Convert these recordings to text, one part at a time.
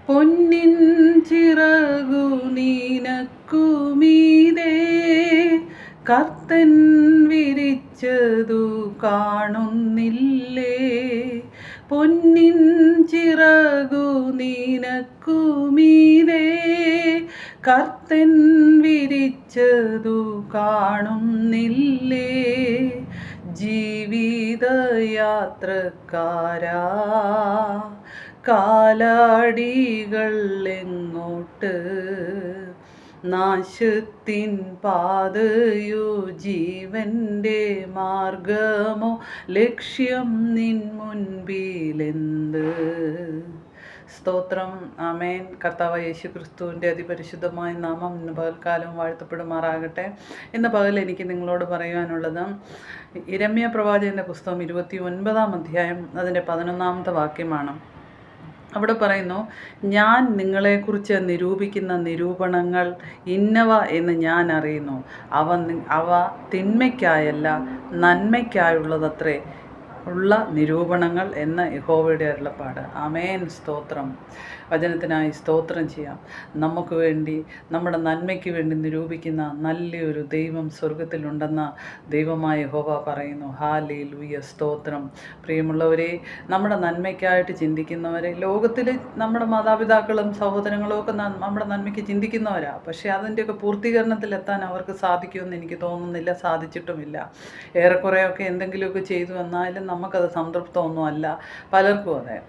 പൊന്നിൻ ചിറകു നീനക്കുമീതേ കർത്തൻ വിരിച്ചതു കാണുന്നില്ലേ? പൊന്നിൻ ചിറകു നീനക്കുമീതേ കർത്തൻ വിരിച്ചതു കാണുന്നില്ലേ? ജീവിതയാത്രക്കാരാ, കാലടികൾ എങ്ങോട്ട്? നാശത്തിൻ പാതയോ ജീവൻ്റെ മാർഗമോ? ലക്ഷ്യം നിൻ മുൻപിലെന്ത്? സ്തോത്രം. ആമേൻ. കർത്താവായ യേശു ക്രിസ്തുവിൻ്റെ അതിപരിശുദ്ധമായ നാമം ഇന്ന് പകൽക്കാലം വാഴ്ത്തപ്പെടുമാറാകട്ടെ. ഇന്ന് പകൽ എനിക്ക് നിങ്ങളോട് പറയുവാനുള്ളത് യിരെമ്യാ പ്രവാചകൻ്റെ പുസ്തകം 29-ാം അധ്യായം അതിൻ്റെ 11-ാമത്തെ വാക്യമാണ്. അവിടെ പറയുന്നു, ഞാൻ നിങ്ങളെക്കുറിച്ച് നിരൂപിക്കുന്ന നിരൂപണങ്ങൾ ഇന്നവ എന്ന് ഞാൻ അറിയുന്നു. അവ തിന്മയ്ക്കായല്ല നന്മയ്ക്കായുള്ളതത്രേ ഉള്ള നിരൂപണങ്ങൾ എന്ന യഹോവയുടെ അരുളപ്പാട്. ആമേൻ. സ്തോത്രം. വചനത്തിനായി സ്തോത്രം ചെയ്യാം. നമുക്ക് വേണ്ടി, നമ്മുടെ നന്മയ്ക്ക് വേണ്ടി നിരൂപിക്കുന്ന നല്ലൊരു ദൈവം സ്വർഗത്തിലുണ്ടെന്ന് ദൈവമായ യഹോവ പറയുന്നു. ഹല്ലേലൂയ. സ്തോത്രം. പ്രിയമുള്ളവരെ, നമ്മുടെ നന്മയ്ക്കായിട്ട് ചിന്തിക്കുന്നവരെ, ലോകത്തിൽ നമ്മുടെ മാതാപിതാക്കളും സഹോദരങ്ങളും ഒക്കെ നമ്മുടെ നന്മയ്ക്ക് ചിന്തിക്കുന്നവരാണ്. പക്ഷേ അതിൻ്റെയൊക്കെ പൂർത്തീകരണത്തിലെത്താൻ അവർക്ക് സാധിക്കുമെന്ന് എനിക്ക് തോന്നുന്നില്ല, സാധിച്ചിട്ടുമില്ല. ഏറെക്കുറെയൊക്കെ എന്തെങ്കിലുമൊക്കെ ചെയ്തു എന്നാലും നമുക്കത് സംതൃപ്തമൊന്നുമല്ല, പലർക്കും അതെ.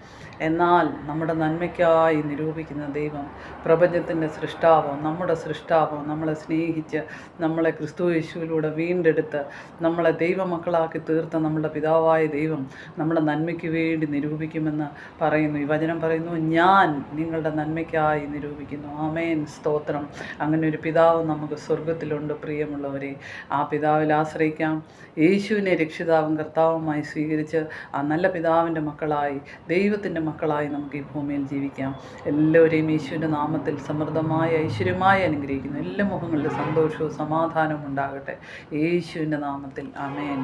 എന്നാൽ നമ്മുടെ നന്മയ്ക്കായി നിരൂപിക്കുന്ന ദൈവം, പ്രപഞ്ചത്തിൻ്റെ സൃഷ്ടാവോ, നമ്മുടെ സൃഷ്ടാവോ, നമ്മളെ സ്നേഹിച്ച് നമ്മളെ ക്രിസ്തു യേശുവിലൂടെ വീണ്ടെടുത്ത് നമ്മളെ ദൈവമക്കളാക്കി തീർത്ത നമ്മുടെ പിതാവായ ദൈവം നമ്മുടെ നന്മയ്ക്ക് വേണ്ടി നിരൂപിക്കുമെന്ന് പറയുന്നു. ഈ വചനം പറയുന്നു, ഞാൻ നിങ്ങളുടെ നന്മയ്ക്കായി നിരൂപിക്കുന്നു. ആമേൻ. സ്തോത്രം. അങ്ങനെ ഒരു പിതാവ് നമുക്ക് സ്വർഗത്തിലുണ്ട്. പ്രിയമുള്ളവരെ, ആ പിതാവിൽ ആശ്രയിക്കാം. യേശുവിനെ രക്ഷിതാവും കർത്താവുമായി സ്വീകരിച്ച് ആ നല്ല പിതാവിൻ്റെ മക്കളായി, ദൈവത്തിൻ്റെ മക്കളായി നമുക്ക് ഈ ഭൂമിയിൽ ജീവിക്കാം. എല്ലാവരെയും യേശുവിൻ്റെ നാമത്തിൽ സമൃദ്ധമായ ഐശ്വര്യമായി അനുഗ്രഹിക്കുന്നു. എല്ലാ മുഖങ്ങളിലും സന്തോഷവും സമാധാനവും ഉണ്ടാകട്ടെ യേശുവിൻ്റെ നാമത്തിൽ. ആമേൻ.